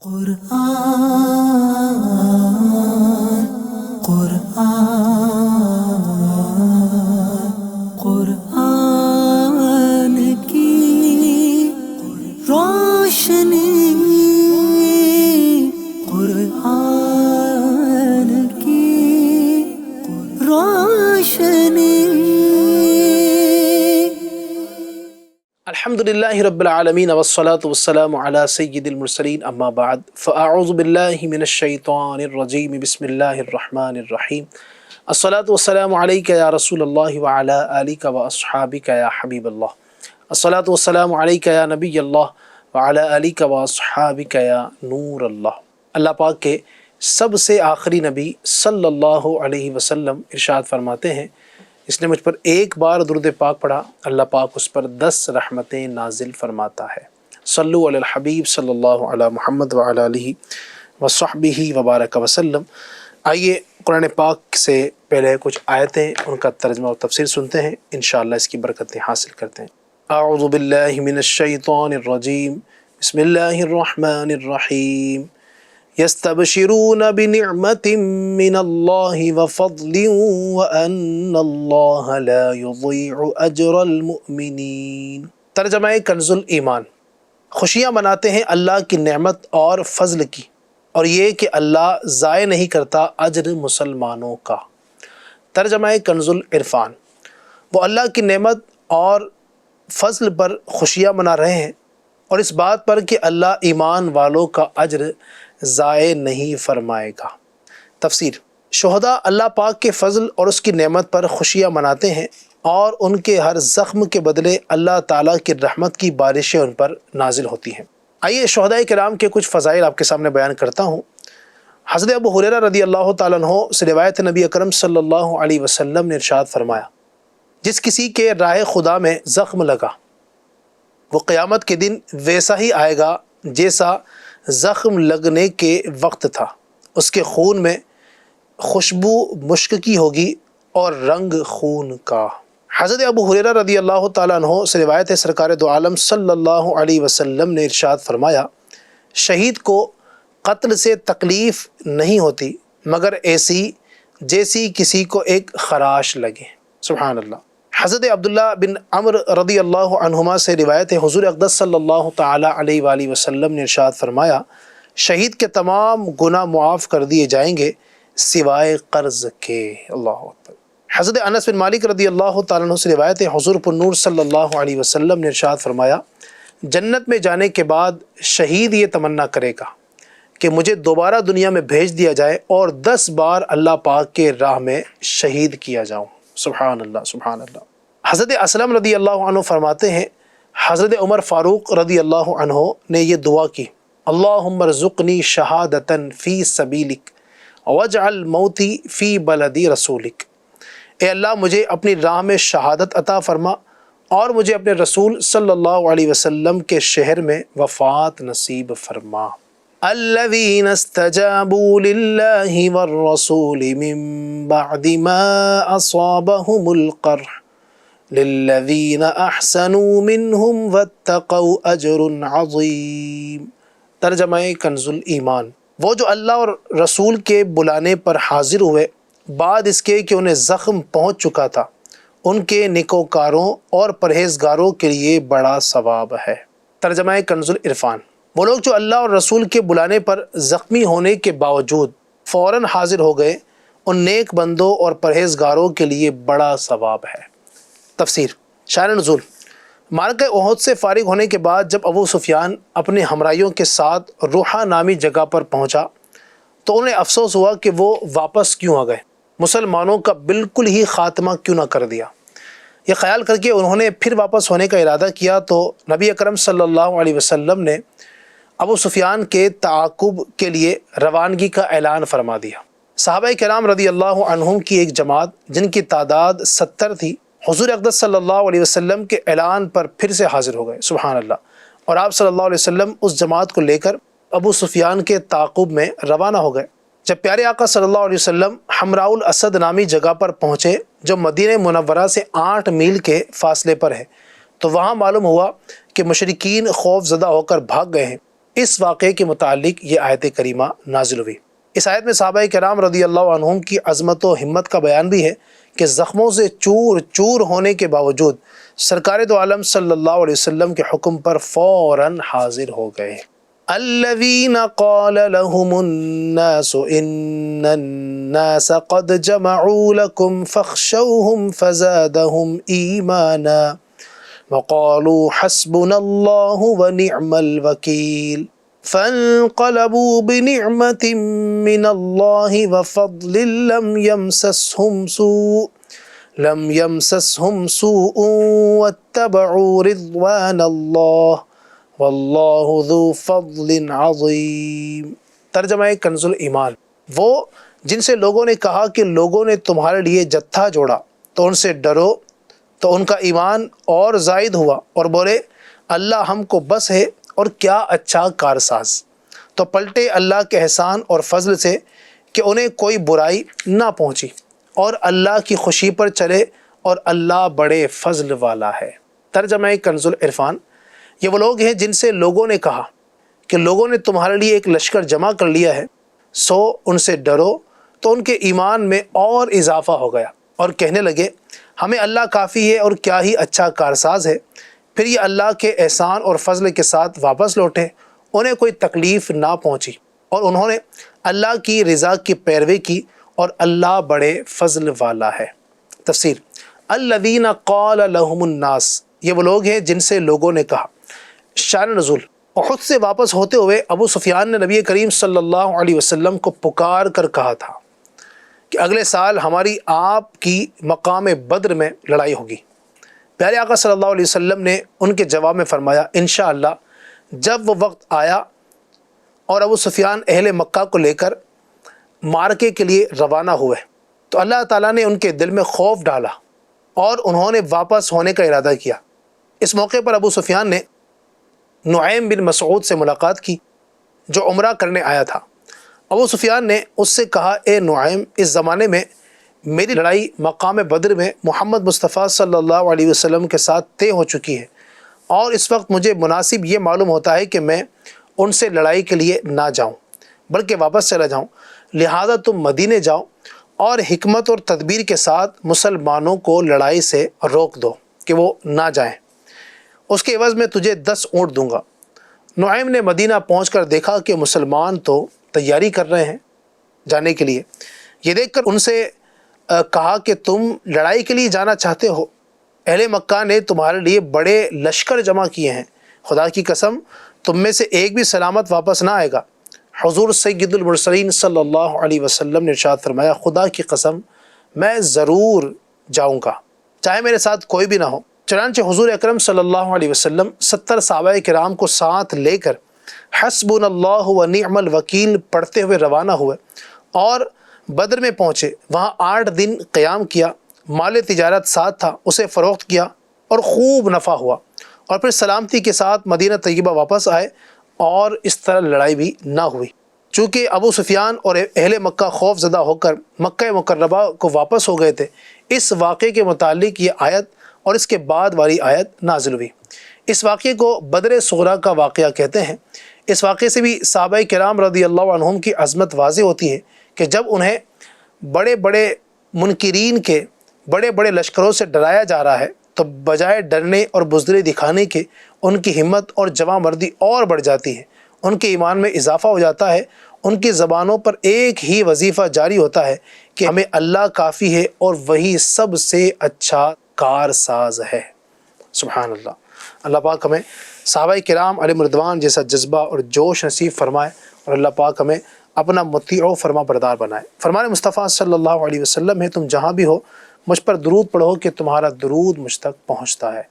قرآن قرآن قرآن کی روشنی قرآن کی روشنی الحمدللہ رب العالمین والصلاة والسلام علی سید المرسلین اما بعد فاعوذ باللہ من الشیطان الرجیم بسم اللہ الرحمن الرحیم الصلاة والسلام علیک یا رسول اللہ وعلی آلک واصحابک یا حبیب اللہ الصلاة والسلام علیک یا نبی اللہ وعلی آلک واصحابک یا نور اللہ۔ اللہ پاک کے سب سے آخری نبی صلی اللہ علیہ وسلم ارشاد فرماتے ہیں، اس نے مجھ پر ایک بار درود پاک پڑھا، اللہ پاک اس پر 10 رحمتیں نازل فرماتا ہے۔ صلو علی الحبیب صلی اللہ علی محمد وعلی آلہ وصحبہ وبارک وسلم۔ آئیے قرآن پاک سے پہلے کچھ آیتیں ان کا ترجمہ و تفسیر سنتے ہیں، انشاءاللہ اس کی برکتیں حاصل کرتے ہیں۔ اعوذ باللہ من الشیطان الرجیم بسم اللہ الرحمن الرحیم۔ يستبشرون بنعمة من الله وفضل وأن الله لا يضيع أجر المؤمنين۔ ترجمہ کنز الایمان۔ خوشیاں مناتے ہیں اللہ کی نعمت اور فضل کی، اور یہ کہ اللہ ضائع نہیں کرتا اجر مسلمانوں کا۔ ترجمہ کنز العرفان۔ وہ اللہ کی نعمت اور فضل پر خوشیاں منا رہے ہیں اور اس بات پر کہ اللہ ایمان والوں کا اجر ضائع نہیں فرمائے گا۔ تفسیر۔ شہداء اللہ پاک کے فضل اور اس کی نعمت پر خوشیاں مناتے ہیں اور ان کے ہر زخم کے بدلے اللہ تعالیٰ کی رحمت کی بارشیں ان پر نازل ہوتی ہیں۔ آئیے شہداء کرام کے کچھ فضائل آپ کے سامنے بیان کرتا ہوں۔ حضرت ابو ہریرہ رضی اللہ تعالیٰ عنہ سے روایت نبی اکرم صلی اللہ علیہ وسلم نے ارشاد فرمایا، جس کسی کے راہ خدا میں زخم لگا وہ قیامت کے دن ویسا ہی آئے گا جیسا زخم لگنے کے وقت تھا، اس کے خون میں خوشبو مشک کی ہوگی اور رنگ خون کا۔ حضرت ابو ہریرہ رضی اللہ تعالیٰ عنہ سے روایت ہے، سرکار دو عالم صلی اللہ علیہ وسلم نے ارشاد فرمایا، شہید کو قتل سے تکلیف نہیں ہوتی مگر ایسی جیسی کسی کو ایک خراش لگے۔ سبحان اللہ۔ حضرت عبداللہ بن عمر رضی اللہ عنہما سے روایت ہے، حضور اقدس صلی اللہ تعالی علیہ وآلہ وسلم نے ارشاد فرمایا، شہید کے تمام گناہ معاف کر دیے جائیں گے سوائے قرض کے۔ اللہ اکبر۔ حضرت انس بن مالک رضی اللہ تعالیٰ عنہ سے روایت ہے، حضور پر نور صلی اللہ علیہ وسلم نے ارشاد فرمایا، جنت میں جانے کے بعد شہید یہ تمنا کرے گا کہ مجھے دوبارہ دنیا میں بھیج دیا جائے اور 10 بار اللہ پاک کے راہ میں شہید کیا جاؤں۔ سبحان اللہ سبحان اللہ۔ حضرت اسلم رضی اللہ عنہ فرماتے ہیں، حضرت عمر فاروق رضی اللہ عنہ نے یہ دعا کی، اللہم ارزقنی شہادتا فی سبیلک واجعل موتی فی بلدی رسولک۔ اے اللہ مجھے اپنی راہ میں شہادت عطا فرما اور مجھے اپنے رسول صلی اللہ علیہ وسلم کے شہر میں وفات نصیب فرما۔ الذین استجابوا للہ والرسول من بعد ما اصابهم القرح للذین احسنوا منہم واتقوا اجر عظیم۔ ترجمہ کنز الایمان۔ وہ جو اللہ اور رسول کے بلانے پر حاضر ہوئے بعد اس کے کہ انہیں زخم پہنچ چکا تھا، ان کے نیکوکاروں اور پرہیزگاروں کے لیے بڑا ثواب ہے۔ ترجمہ کنز العرفان۔ وہ لوگ جو اللہ اور رسول کے بلانے پر زخمی ہونے کے باوجود فوراً حاضر ہو گئے، ان نیک بندوں اور پرہیزگاروں کے لیے بڑا ثواب ہے۔ تفسیر۔ شان نزول۔ معرکہ احد سے فارغ ہونے کے بعد جب ابو سفیان اپنے ہمراہیوں کے ساتھ روحا نامی جگہ پر پہنچا تو انہیں افسوس ہوا کہ وہ واپس کیوں آ گئے، مسلمانوں کا بالکل ہی خاتمہ کیوں نہ کر دیا۔ یہ خیال کر کے انہوں نے پھر واپس ہونے کا ارادہ کیا تو نبی اکرم صلی اللہ علیہ وسلم نے ابو سفیان کے تعاقب کے لیے روانگی کا اعلان فرما دیا۔ صحابہ کرام رضی اللہ عنہم کی ایک جماعت جن کی تعداد 70 تھی، حضور اقدس صلی اللہ علیہ وسلم کے اعلان پر پھر سے حاضر ہو گئے۔ سبحان اللہ۔ اور آپ صلی اللہ علیہ وسلم اس جماعت کو لے کر ابو سفیان کے تعاقب میں روانہ ہو گئے۔ جب پیارے آقا صلی اللہ علیہ وسلم حمراء الاسد نامی جگہ پر پہنچے جو مدینہ منورہ سے 8 میل کے فاصلے پر ہے، تو وہاں معلوم ہوا کہ مشرکین خوف زدہ ہو کر بھاگ گئے ہیں اس واقعے کے متعلق یہ آیت کریمہ نازل ہوئی۔ اس آیت میں صحابہ کرام رضی اللہ عنہم کی عظمت و ہمت کا بیان بھی ہے کہ زخموں سے چور چور ہونے کے باوجود سرکار دو عالم صلی اللہ علیہ وسلم کے حکم پر فوراً حاضر ہو گئے۔ الذین قال لهم الناس ان الناس قد جمعوا لكم فاخشوهم فزادهم ایمانا وقالوا حسبنا الله ونعم الوکیل فانقلبوا بنعمة من الله وفضل لم يمسسهم سوء واتبعوا رضوان الله واللہ ذو فضل عظیم۔ ترجمہ کنز الایمان، وہ جن سے لوگوں نے کہا کہ لوگوں نے تمہارے لیے جتھا جوڑا تو ان سے ڈرو، تو ان کا ایمان اور زائد ہوا اور بولے اللہ ہم کو بس ہے اور کیا اچھا کارساز۔ تو پلٹے اللہ کے احسان اور فضل سے کہ انہیں کوئی برائی نہ پہنچی اور اللہ کی خوشی پر چلے اور اللہ بڑے فضل والا ہے۔ ترجمہ کنز العرفان، یہ وہ لوگ ہیں جن سے لوگوں نے کہا کہ لوگوں نے تمہارے لیے ایک لشکر جمع کر لیا ہے، سو ان سے ڈرو، تو ان کے ایمان میں اور اضافہ ہو گیا اور کہنے لگے ہمیں اللہ کافی ہے اور کیا ہی اچھا کارساز ہے۔ پھر یہ اللہ کے احسان اور فضل کے ساتھ واپس لوٹے، انہیں کوئی تکلیف نہ پہنچی اور انہوں نے اللہ کی رضا کی پیروی کی اور اللہ بڑے فضل والا ہے۔ تفسیر: الذین قال لهم الناس، یہ وہ لوگ ہیں جن سے لوگوں نے کہا۔ شان نزول: احد سے واپس ہوتے ہوئے ابو سفیان نے نبی کریم صلی اللہ علیہ وسلم کو پکار کر کہا تھا کہ اگلے سال ہماری آپ کی مقام بدر میں لڑائی ہوگی۔ پیارے آقا صلی اللہ علیہ وسلم نے ان کے جواب میں فرمایا انشاءاللہ۔ جب وہ وقت آیا اور ابو سفیان اہل مکہ کو لے کر مارکے کے لیے روانہ ہوئے تو اللہ تعالیٰ نے ان کے دل میں خوف ڈالا اور انہوں نے واپس ہونے کا ارادہ کیا۔ اس موقع پر ابو سفیان نے نعیم بن مسعود سے ملاقات کی جو عمرہ کرنے آیا تھا۔ ابو سفیان نے اس سے کہا اے نعیم، اس زمانے میں میری لڑائی مقام بدر میں محمد مصطفیٰ صلی اللہ علیہ وسلم کے ساتھ طے ہو چکی ہے اور اس وقت مجھے مناسب یہ معلوم ہوتا ہے کہ میں ان سے لڑائی کے لیے نہ جاؤں بلکہ واپس چلا جاؤں، لہذا تم مدینے جاؤ اور حکمت اور تدبیر کے ساتھ مسلمانوں کو لڑائی سے روک دو کہ وہ نہ جائیں، اس کے عوض میں تجھے 10 اونٹ دوں گا۔ نعیم نے مدینہ پہنچ کر دیکھا کہ مسلمان تو تیاری کر رہے ہیں جانے کے لیے۔ یہ دیکھ کر ان سے کہا کہ تم لڑائی کے لیے جانا چاہتے ہو؟ اہل مکہ نے تمہارے لیے بڑے لشکر جمع کیے ہیں، خدا کی قسم تم میں سے ایک بھی سلامت واپس نہ آئے گا۔ حضور سید المرسلین صلی اللہ علیہ وسلم نے ارشاد فرمایا خدا کی قسم میں ضرور جاؤں گا چاہے میرے ساتھ کوئی بھی نہ ہو۔ چنانچہ حضور اکرم صلی اللہ علیہ وسلم 70 صحابہ کرام کو ساتھ لے کر حسبنا اللہ و نعم الوکیل پڑھتے ہوئے روانہ ہوئے اور بدر میں پہنچے۔ وہاں 8 دن قیام کیا، مال تجارت ساتھ تھا، اسے فروخت کیا اور خوب نفع ہوا، اور پھر سلامتی کے ساتھ مدینہ طیبہ واپس آئے اور اس طرح لڑائی بھی نہ ہوئی۔ چونکہ ابو سفیان اور اہل مکہ خوف زدہ ہو کر مکہ مکرمہ کو واپس ہو گئے تھے، اس واقعے کے متعلق یہ آیت اور اس کے بعد والی آیت نازل ہوئی۔ اس واقعے کو بدر صغریٰ کا واقعہ کہتے ہیں۔ اس واقعے سے بھی صحابہ کرام رضی اللہ عنہم کی عظمت واضح ہوتی ہے کہ جب انہیں بڑے بڑے منکرین کے بڑے بڑے لشکروں سے ڈرایا جا رہا ہے تو بجائے ڈرنے اور بزدلی دکھانے کے ان کی ہمت اور جواں مردی اور بڑھ جاتی ہے، ان کے ایمان میں اضافہ ہو جاتا ہے، ان کی زبانوں پر ایک ہی وظیفہ جاری ہوتا ہے کہ ہمیں اللہ کافی ہے اور وہی سب سے اچھا کارساز ہے۔ سبحان اللہ۔ اللہ پاک ہمیں صحابہ کرام علیہ رضوان جیسا جذبہ اور جوش نصیب فرمائے اور اللہ پاک ہمیں اپنا مطیع و فرما بردار بنائے۔ فرمان مصطفیٰ صلی اللہ علیہ وسلم ہے تم جہاں بھی ہو مجھ پر درود پڑھو کہ تمہارا درود مجھ تک پہنچتا ہے۔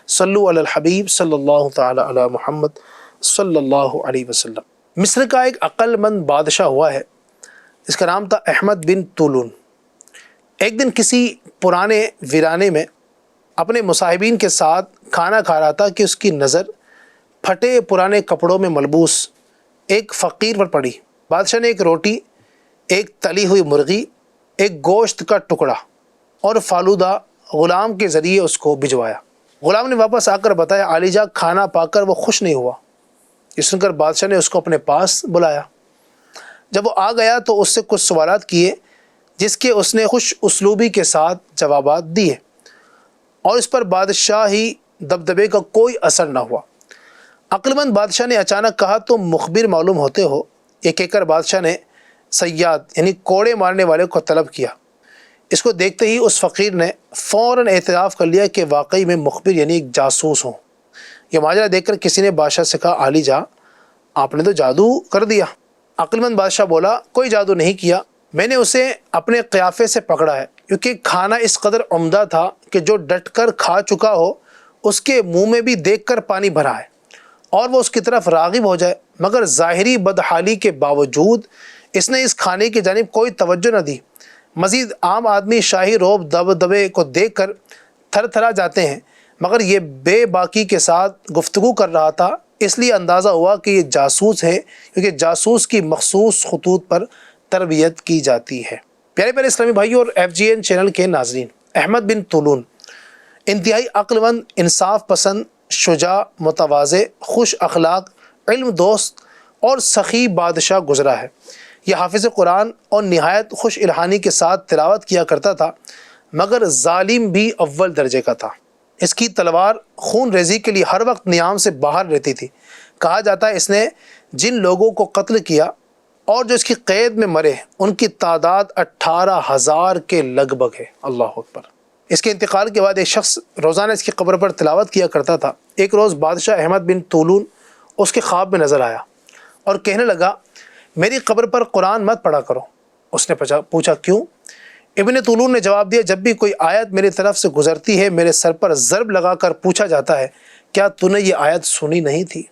صلو علی الحبیب صلی اللہ تعالی علی محمد صلی اللہ علیہ وسلم۔ مصر کا ایک عقل مند بادشاہ ہوا ہے، اس کا نام تھا احمد بن طولون۔ ایک دن کسی پرانے ویرانے میں اپنے مصاحبین کے ساتھ کھانا کھا رہا تھا کہ اس کی نظر پھٹے پرانے کپڑوں میں ملبوس ایک فقیر پر پڑی۔ بادشاہ نے ایک روٹی، ایک تلی ہوئی مرغی، ایک گوشت کا ٹکڑا اور فالودہ غلام کے ذریعے اس کو بھجوایا۔ غلام نے واپس آ کر بتایا عالیجا کھانا پا کر وہ خوش نہیں ہوا یہ سن کر بادشاہ نے اس کو اپنے پاس بلایا۔ جب وہ آ گیا تو اس سے کچھ سوالات کیے جس کے اس نے خوش اسلوبی کے ساتھ جوابات دیے، اور اس پر بادشاہی دبدبے کا کوئی اثر نہ ہوا۔ عقل مند بادشاہ نے اچانک کہا تم مخبر معلوم ہوتے ہو؟ یہ کہہ کر بادشاہ نے صیاد یعنی کوڑے مارنے والے کو طلب کیا۔ اس کو دیکھتے ہی اس فقیر نے فوراً اعتراف کر لیا کہ واقعی میں مخبر یعنی ایک جاسوس ہوں۔ یہ ماجرا دیکھ کر کسی نے بادشاہ سے کہا عالی جاں آپ نے تو جادو کر دیا۔ عقل مند بادشاہ بولا کوئی جادو نہیں کیا، میں نے اسے اپنے قیافے سے پکڑا ہے، کیونکہ کھانا اس قدر عمدہ تھا کہ جو ڈٹ کر کھا چکا ہو اس کے منہ میں بھی دیکھ کر پانی بھرا ہے اور وہ اس کی طرف راغب ہو جائے، مگر ظاہری بدحالی کے باوجود اس نے اس کھانے کی جانب کوئی توجہ نہ دی۔ مزید عام آدمی شاہی روب دبدبے کو دیکھ کر تھر تھرا جاتے ہیں، مگر یہ بے باکی کے ساتھ گفتگو کر رہا تھا، اس لیے اندازہ ہوا کہ یہ جاسوس ہے، کیونکہ جاسوس کی مخصوص خطوط پر تربیت کی جاتی ہے۔ پیارے پیارے اسلامی بھائیوں اور FGN چینل کے ناظرین، احمد بن طولون انتہائی عقل مند، انصاف پسند، شجاع، متواضع، خوش اخلاق، علم دوست اور سخی بادشاہ گزرا ہے۔ یہ حافظ قرآن اور نہایت خوش الحانی کے ساتھ تلاوت کیا کرتا تھا، مگر ظالم بھی اول درجے کا تھا۔ اس کی تلوار خون ریزی کے لیے ہر وقت نیام سے باہر رہتی تھی۔ کہا جاتا ہے اس نے جن لوگوں کو قتل کیا اور جو اس کی قید میں مرے ان کی تعداد 18,000 کے لگ بھگ ہے۔ اللہ اکبر۔ اس کے انتقال کے بعد ایک شخص روزانہ اس کی قبر پر تلاوت کیا کرتا تھا۔ ایک روز بادشاہ احمد بن طولون اس کے خواب میں نظر آیا اور کہنے لگا میری قبر پر قرآن مت پڑھا کرو۔ اس نے پوچھا کیوں؟ ابن طولون نے جواب دیا جب بھی کوئی آیت میری طرف سے گزرتی ہے میرے سر پر ضرب لگا کر پوچھا جاتا ہے کیا تو نے یہ آیت سنی نہیں تھی؟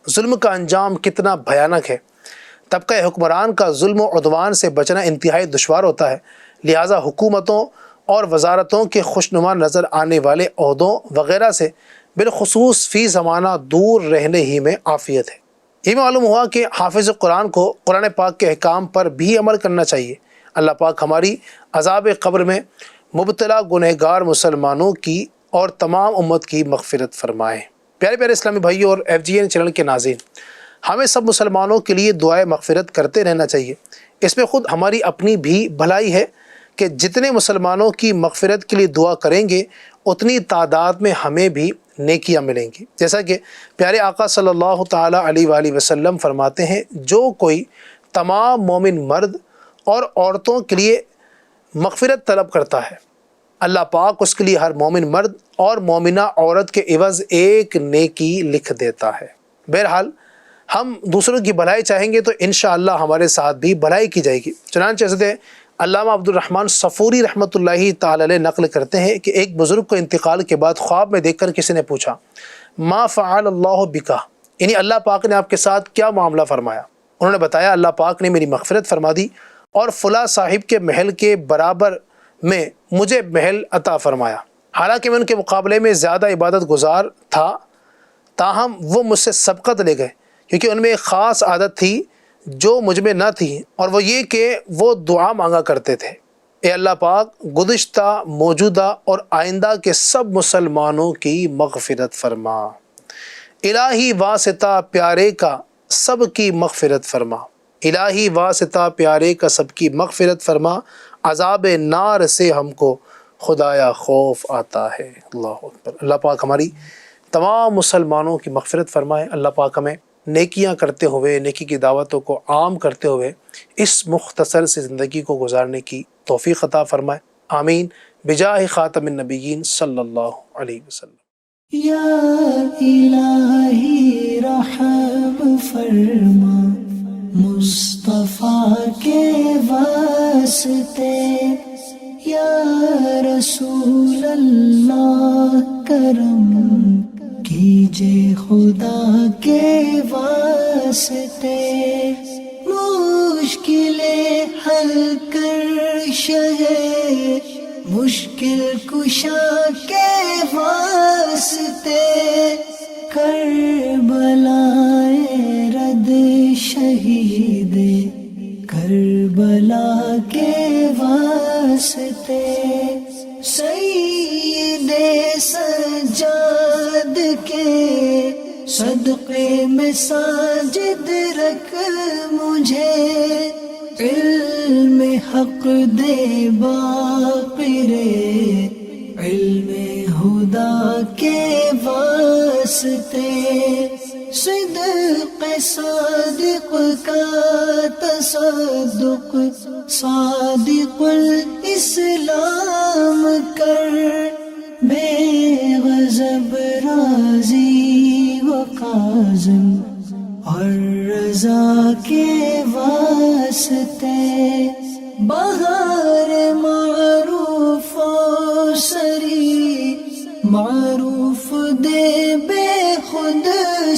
ظلم کا انجام کتنا بھیانک ہے۔ طبقہ حکمران کا ظلم و عدوان سے بچنا انتہائی دشوار ہوتا ہے، لہٰذا حکومتوں اور وزارتوں کے خوشنما نظر آنے والے عہدوں وغیرہ سے بالخصوص فی زمانہ دور رہنے ہی میں عافیت ہے۔ یہ معلوم ہوا کہ حافظ قرآن کو قرآن پاک کے احکام پر بھی عمل کرنا چاہیے۔ اللہ پاک ہماری عذاب قبر میں مبتلا گنہگار مسلمانوں کی اور تمام امت کی مغفرت فرمائے۔ پیارے پیارے اسلامی بھائیوں اور FGN چینل کے ناظرین، ہمیں سب مسلمانوں کے لیے دعائے مغفرت کرتے رہنا چاہیے۔ اس میں خود ہماری اپنی بھی بھلائی ہے کہ جتنے مسلمانوں کی مغفرت کے لیے دعا کریں گے اتنی تعداد میں ہمیں بھی نیکیاں ملیں گی۔ جیسا کہ پیارے آقا صلی اللہ تعالیٰ علیہ وآلہ وسلم فرماتے ہیں جو کوئی تمام مومن مرد اور عورتوں کے لیے مغفرت طلب کرتا ہے اللہ پاک اس کے لیے ہر مومن مرد اور مومنہ عورت کے عوض ایک نیکی لکھ دیتا ہے۔ بہرحال ہم دوسروں کی بھلائی چاہیں گے تو انشاءاللہ ہمارے ساتھ بھی بھلائی کی جائے گی۔ چنانچہ حضرت علامہ عبد الرحمن صفوری رحمۃ اللہ تعالی علیہ نقل کرتے ہیں کہ ایک بزرگ کو انتقال کے بعد خواب میں دیکھ کر کسی نے پوچھا ما فعل اللہ بکا، یعنی اللہ پاک نے آپ کے ساتھ کیا معاملہ فرمایا؟ انہوں نے بتایا اللہ پاک نے میری مغفرت فرما دی اور فلاں صاحب کے محل کے برابر میں مجھے محل عطا فرمایا، حالانکہ میں ان کے مقابلے میں زیادہ عبادت گزار تھا، تاہم وہ مجھ سے سبقت لے گئے کیونکہ ان میں ایک خاص عادت تھی جو مجھ میں نہ تھی، اور وہ یہ کہ وہ دعا مانگا کرتے تھے اے اللہ پاک گزشتہ، موجودہ اور آئندہ کے سب مسلمانوں کی مغفرت فرما، الہی واسطہ پیارے کا سب کی مغفرت فرما، الہی واسطہ پیارے کا سب کی مغفرت فرما، عذاب نار سے ہم کو خدایا خوف آتا ہے۔ اللہ اکبر۔ اللہ پاک ہماری تمام مسلمانوں کی مغفرت فرمائے۔ اللہ پاک ہمیں نیکیاں کرتے ہوئے، نیکی کی دعوتوں کو عام کرتے ہوئے اس مختصر سی زندگی کو گزارنے کی توفیق عطا فرمائے۔ آمین بجاہ خاتم النبیین صلی اللہ علیہ وسلم۔ یا الہی رحم فرما مصطفیٰ کے واسطے، یا رسول اللہ کرم کیجے خدا کے واسطے، مشکلیں حل کر شہے مشکل کشا کے واسطے، کربلائے رد شہید کربلا کے واسطے، سید سجاد کے صدقے میں ساجد رکھ مجھے، علم حق دے باقرے، علم خدا کے واسطے، صدق صادق کا تصدق، صادق الاسلام کر، بے غضب راضی و کاظم اور رضا کے واسطے، بہار معروف و سری، معروف دے بے خود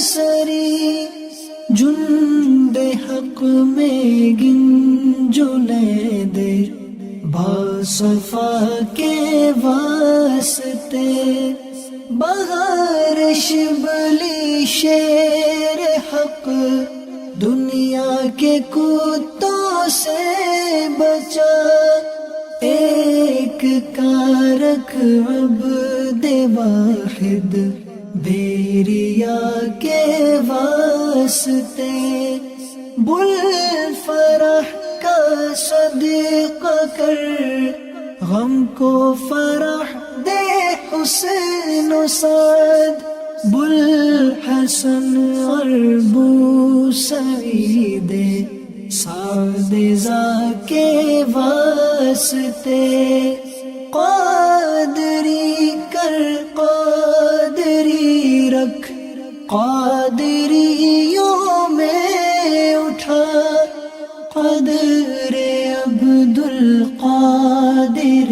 سری، جند حق میں گنجنے دے، باصفا کے واسطے، بہار شبلی شیر حق، دنیا کے کتوں سے بچا، ایک کا رکھ عبد واحد، بیریا کے واسطے، بل فرح کا صدقہ کر، غم کو فرح دے حسن و سعد، بل حسن اور بو سعید سعد ذا کے واسطے، قادری کر قادری رکھ، قادریوں میں اٹھا، قدر عبد القادر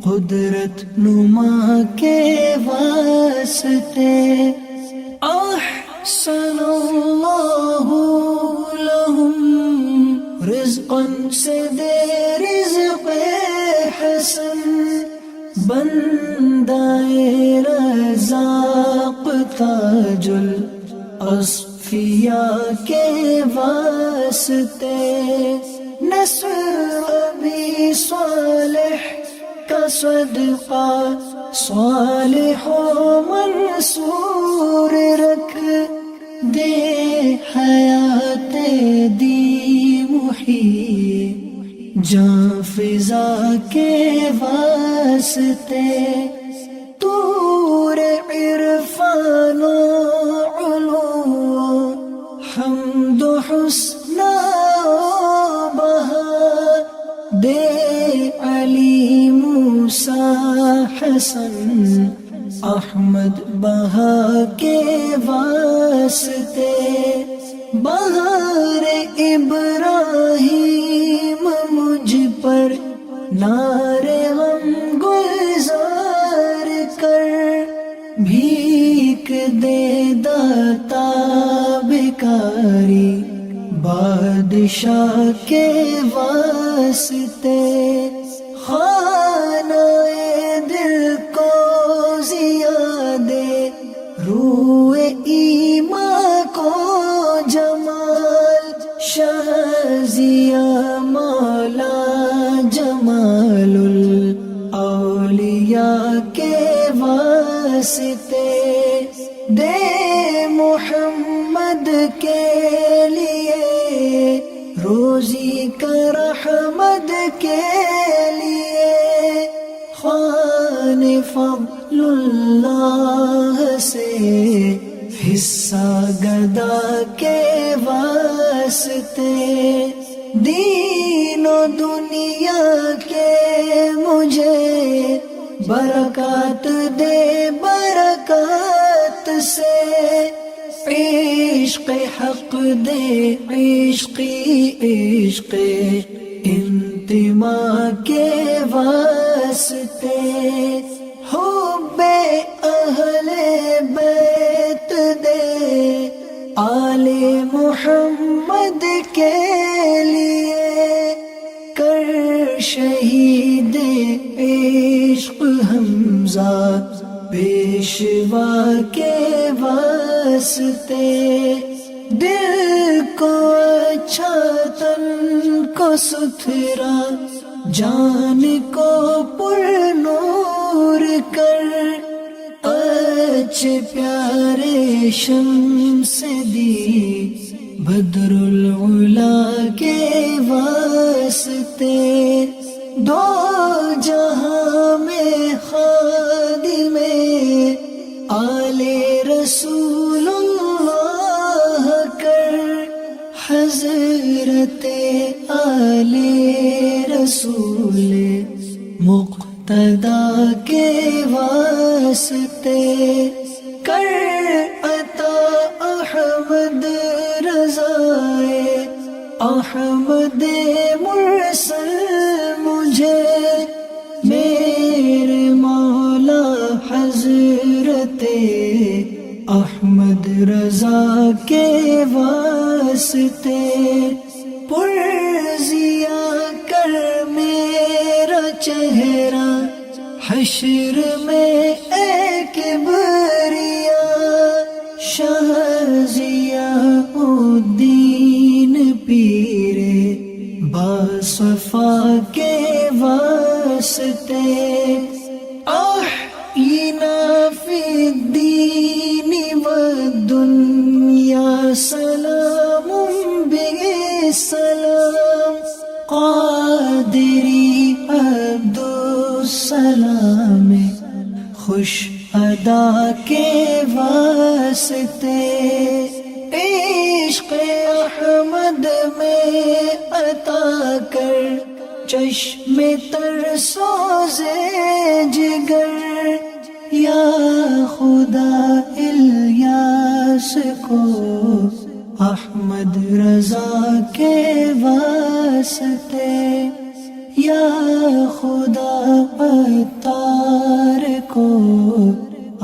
قدرت نما کے واسطے، احسن اللہ لہم رزقا سے دے رزق حسن، بندہ رزاق تاج الاصفیاء کے واسطے، نصر ابی صالح کا صدقہ صالح و منصور رکھ، دے حیات دی محیی جاں فضا کے واسطے، طور عرفان و علو حمد و حسن و بہا، دے علی موسیٰ حسن احمد بہا کے واسطے، بہار ابراہیم مجھ پر نار غم گلزار کر، بھیک دے داتا بیکاری بادشاہ کے واسطے، خانہ دل کو زیادے روئے ایمان کو جمال، شہزیہ مولا جمال الاولیاء کے واسطے، دے محمد کے لیے روزی کا رحمت کے لیے، خوان فضل اللہ سے حصہ گدا کے واسطے، دین و دنیا کے مجھے برکات دے برکات سے، عشق حق دے عشقی عشق انتماء کے واسطے، حب اہل بیت دے آل محمد کے لیے، کر شہید عشق حمزہ پیشوا کے واسطے، دل کو اچھا تن کو ستھرا جان کو پر نور کر، سچ پیارے شمس دی بدر العلا کے واسطے دو جہاں میں خادم آل رسول اللہ کر حضرت آل رسول مقتدا کے واسطے کر عطا احمد رضائے احمد مرسل مجھے میرے مولا حضرت احمد رضا کے واسطے پرزیا کر میرا چہرہ حشر میں اے کبریا شہزیا الدین پیرے باصفا کے واسطے احینا فی الدین والدنیا سلام بسلام قادری عبدالسلام خوش ادا کے واسطے عشق احمد میں عطا کر چشم تر سوزے جگر یا خدا الیاس کو احمد رضا کے واسطے یا خدا عطار کو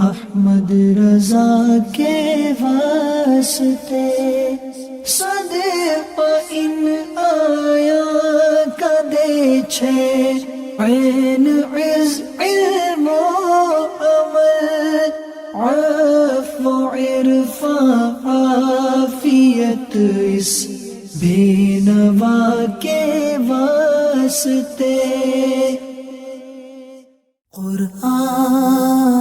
احمد رضا کے واسطے صدق ان آیا کدے چھے عین عز علم و عمل عفو عرفان عافیت اس بے نوا کے واسطے قرآن